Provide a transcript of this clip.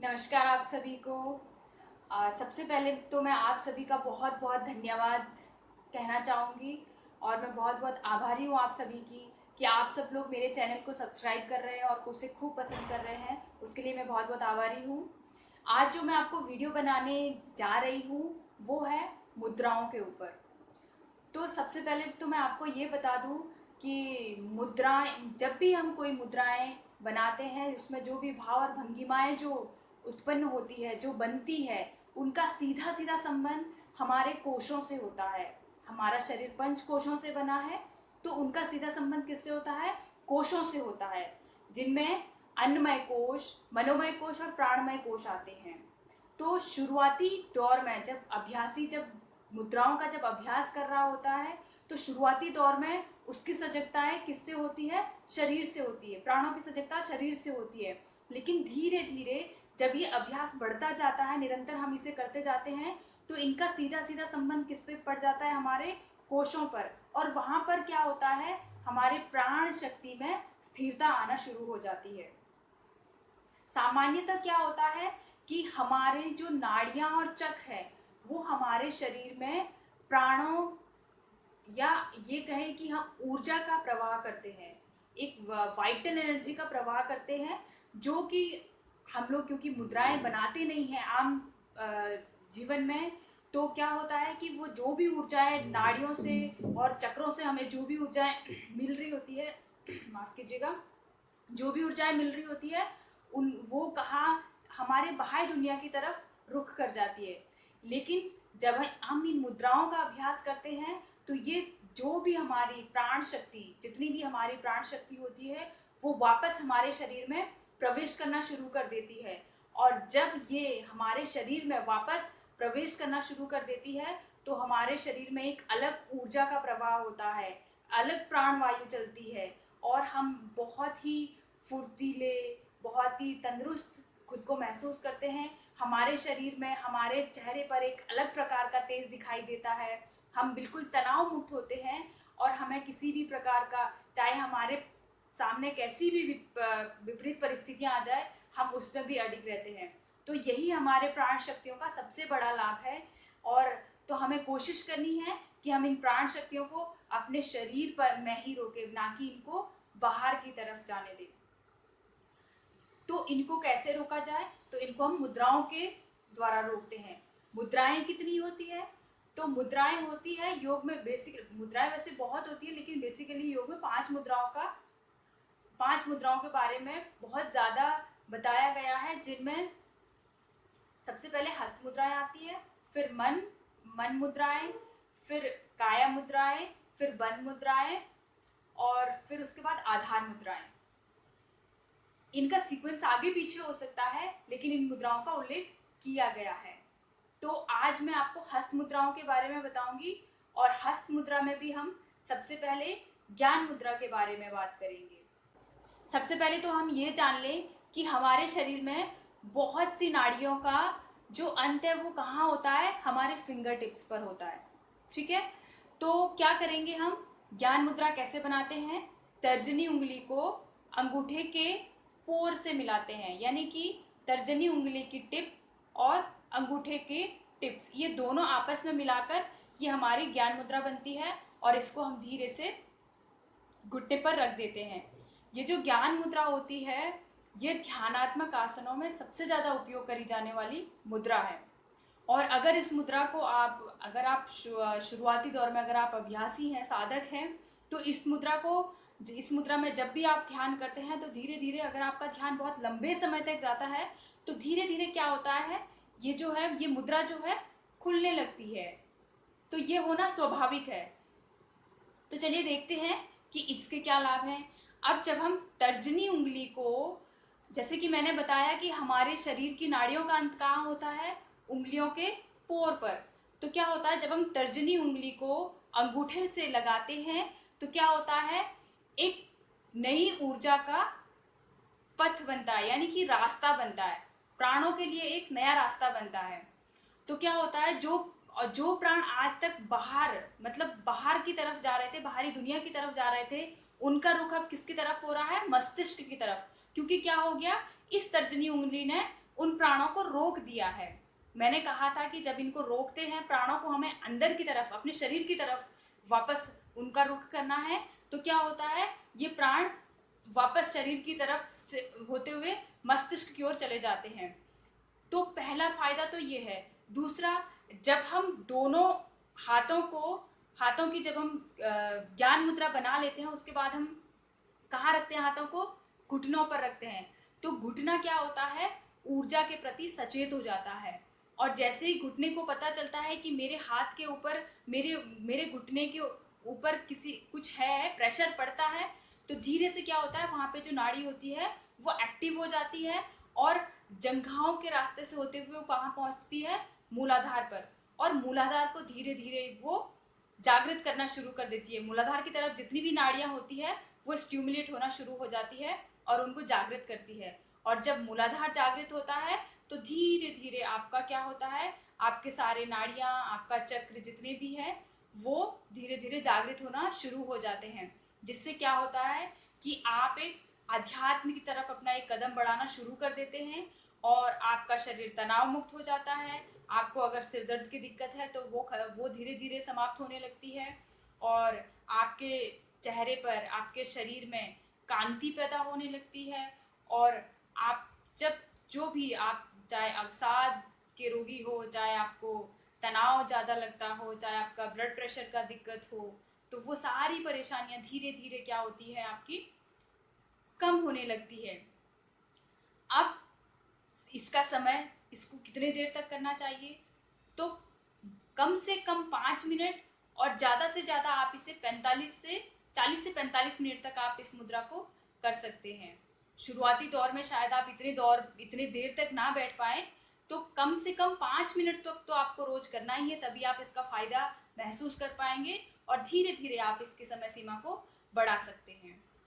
नमस्कार आप सभी को। सबसे पहले तो मैं आप सभी का बहुत बहुत धन्यवाद कहना चाहूँगी और मैं बहुत बहुत आभारी हूँ आप सभी की कि आप सब लोग मेरे चैनल को सब्सक्राइब कर रहे हैं और उसे खूब पसंद कर रहे हैं। उसके लिए मैं बहुत बहुत आभारी हूँ। आज जो मैं आपको वीडियो बनाने जा रही हूँ वो है मुद्राओं के ऊपर। तो सबसे पहले तो मैं आपको ये बता दूं कि मुद्राएं, जब भी हम कोई मुद्राएं बनाते हैं उसमें जो भी भाव और भंगिमाएं जो उत्पन्न होती है, जो बनती है, उनका सीधा सीधा संबंध हमारे कोशों से होता है। हमारा शरीर पंच कोशों से बना है, तो उनका सीधा संबंध किससे होता है? कोशों से होता है, जिनमें अन्नमय कोश, मनोमय कोश और प्राणमय कोश आते हैं। तो शुरुआती दौर में जब मुद्राओं का जब अभ्यास कर रहा होता है, तो शुरुआती दौर में उसकी सजगताएं किससे होती है? शरीर से होती है। प्राणों की सजगता शरीर से होती है। लेकिन धीरे धीरे जब ये अभ्यास बढ़ता जाता है, निरंतर हम इसे करते जाते हैं, तो इनका सीधा सीधा संबंध किस पे पड़ जाता है? हमारे कोशों पर। और वहां पर क्या होता है? हमारे प्राण शक्ति में स्थिरता आना शुरू हो जाती है। सामान्यतः क्या होता है कि हमारे जो नाड़ियां और चक्र है वो हमारे शरीर में प्राणों, या ये कहें कि हम ऊर्जा का प्रवाह करते हैं, एक वाइटल एनर्जी का प्रवाह करते हैं, जो कि हम लोग क्योंकि मुद्राएं बनाते नहीं हैं आम जीवन में, तो क्या होता है कि वो जो भी ऊर्जाएं नाड़ियों से और चक्रों से हमें जो भी ऊर्जाएं मिल रही होती है, माफ कीजिएगा, जो भी ऊर्जाएं मिल रही होती है उन वो कहाँ? हमारे बाह्य दुनिया की तरफ रुख कर जाती है। लेकिन जब हम इन मुद्राओं का अभ्यास करते हैं, तो ये जो भी हमारी प्राण शक्ति, जितनी भी हमारी प्राण शक्ति होती है, वो वापस हमारे शरीर में प्रवेश करना शुरू कर देती है। और जब ये हमारे शरीर में वापस प्रवेश करना शुरू कर देती है, तो हमारे शरीर में एक अलग ऊर्जा का प्रवाह होता है, अलग प्राण वायु चलती है, और हम बहुत ही फुर्तीले, बहुत ही तंदुरुस्त खुद को महसूस करते हैं। हमारे शरीर में, हमारे चेहरे पर एक अलग प्रकार का तेज दिखाई देता है। हम बिल्कुल तनाव मुक्त होते हैं और हमें किसी भी प्रकार का, चाहे हमारे सामने कैसी भी विपरीत परिस्थितियां आ जाए, हम उसमें भी अडिग रहते हैं। तो यही हमारे प्राण शक्तियों का सबसे बड़ा लाभ है। और तो हमें कोशिश करनी है कि हम इन प्राण शक्तियों को अपने शरीर पर में ही रोके, ना कि इनको बाहर की तरफ जाने दें। तो इनको कैसे रोका जाए? तो इनको हम मुद्राओं के द्वारा रोकते हैं। मुद्राएं कितनी होती है? तो मुद्राएं होती है योग में, बेसिक मुद्राएं वैसे बहुत होती है, लेकिन बेसिकली योग में 5 मुद्राओं के बारे में बहुत ज्यादा बताया गया है, जिनमें सबसे पहले हस्त मुद्राएं आती है, फिर मन मुद्राएं, फिर काया मुद्राएं, फिर बंद मुद्राएं, और फिर उसके बाद आधार मुद्राएं। इनका सीक्वेंस आगे पीछे हो सकता है, लेकिन इन मुद्राओं का उल्लेख किया गया है। तो आज मैं आपको हस्त मुद्राओं के बारे में बताऊंगी, और हस्त मुद्रा में भी हम सबसे पहले ज्ञान मुद्रा के बारे में बात करेंगे। सबसे पहले तो हम ये जान लें कि हमारे शरीर में बहुत सी नाड़ियों का जो अंत है वो कहाँ होता है? हमारे फिंगर टिप्स पर होता है। ठीक है, तो क्या करेंगे हम? ज्ञान मुद्रा कैसे बनाते हैं? तर्जनी उंगली को अंगूठे के पोर से मिलाते हैं, यानी कि तर्जनी उंगली की टिप और अंगूठे के टिप्स, ये दोनों आपस में मिलाकर ये हमारी ज्ञान मुद्रा बनती है। और इसको हम धीरे से घुट्टे पर रख देते हैं। ये जो ज्ञान मुद्रा होती है, ये ध्यानात्मक आसनों में सबसे ज्यादा उपयोग करी जाने वाली मुद्रा है। और अगर इस मुद्रा को अगर आप शुरुआती दौर में अगर आप अभ्यासी हैं, साधक हैं, तो इस मुद्रा में जब भी आप ध्यान करते हैं, तो धीरे धीरे अगर आपका ध्यान बहुत लंबे समय तक जाता है, तो धीरे धीरे क्या होता है, ये जो है, ये मुद्रा जो है खुलने लगती है। तो ये होना स्वाभाविक है। तो चलिए देखते हैं कि इसके क्या लाभ हैं। अब जब हम तर्जनी उंगली को, जैसे कि मैंने बताया कि हमारे शरीर की नाड़ियों का अंत कहाँ होता है? उंगलियों के पोर पर। तो क्या होता है, जब हम तर्जनी उंगली को अंगूठे से लगाते हैं, तो क्या होता है? एक नई ऊर्जा का पथ बनता है, यानी कि रास्ता बनता है। प्राणों के लिए एक नया रास्ता बनता है। तो क्या होता है, जो प्राण आज तक बाहर, मतलब बाहर की तरफ जा रहे थे, बाहरी दुनिया की तरफ जा रहे थे, उनका रुख अब किसकी तरफ हो रहा है? मस्तिष्क की तरफ। क्योंकि क्या हो गया? इस तर्जनी उंगली ने उन प्राणों को रोक दिया है। मैंने कहा था कि जब इनको रोकते हैं प्राणों को, हमें अंदर की तरफ, अपने शरीर की तरफ वापस उनका रुख करना है, तो क्या होता है, ये प्राण वापस शरीर की तरफ से होते हुए मस्तिष्क की ओर चले जाते हैं। तो पहला फायदा तो ये है। दूसरा, जब हम दोनों हाथों की जब हम ज्ञान मुद्रा बना लेते हैं, उसके बाद हम कहाँ रखते हैं हाथों को, घुटनों पर रखते हैं। तो घुटना क्या होता है, ऊर्जा के प्रति सचेत हो जाता है। और जैसे ही घुटने को पता चलता है कि मेरे हाथ के ऊपर, मेरे मेरे घुटने के ऊपर किसी कुछ है, प्रेशर पड़ता है, तो धीरे से क्या होता है, वहां पे जो नाड़ी होती है वो एक्टिव हो जाती है, और जंघाओं के रास्ते से होते हुए वो कहाँ पहुंचती है, मूलाधार पर। और मूलाधार को धीरे धीरे वो जागृत करना शुरू कर देती है। मूलाधार की तरफ जितनी भी नाड़ियां होती है वो स्टिमुलेट होना शुरू हो जाती है और उनको जागृत करती है। और जब मूलाधार जागृत होता है तो धीरे धीरे आपका क्या होता है, आपके सारे नाड़ियां, आपका चक्र जितने भी है वो धीरे धीरे जागृत होना शुरू हो जाते हैं। जिससे क्या होता है कि आप एक अध्यात्म की तरफ अपना एक कदम बढ़ाना शुरू कर देते हैं, और आपका शरीर तनाव मुक्त हो जाता है। आपको अगर सिर दर्द की दिक्कत है तो वो धीरे धीरे समाप्त होने लगती है, और आपके चेहरे पर, आपके शरीर में कांति पैदा होने लगती है। और आप जब जो भी आप, चाहे अवसाद के रोगी हो, चाहे आपको तनाव ज़्यादा लगता हो, चाहे आपका ब्लड प्रेशर का दिक्कत हो, तो वो सारी परेशानियां धीरे धीरे क्या होती है, आपकी कम होने लगती है। अब इसका समय, इसको कितने देर तक करना चाहिए, तो कम से कम 5 मिनट, और ज़्यादा से ज़्यादा आप इसे 40 से 45 मिनट तक आप इस मुद्रा को कर सकते हैं। शुरुआती दौर में शायद आप इतने देर तक ना बैठ पाए, तो कम से कम 5 मिनट तक तो आपको रोज करना ही है, तभी आप इसका फायदा महसूस कर पाएंगे, और धीरे धीरे आप इसकी समय सीमा को बढ़ा सकते हैं।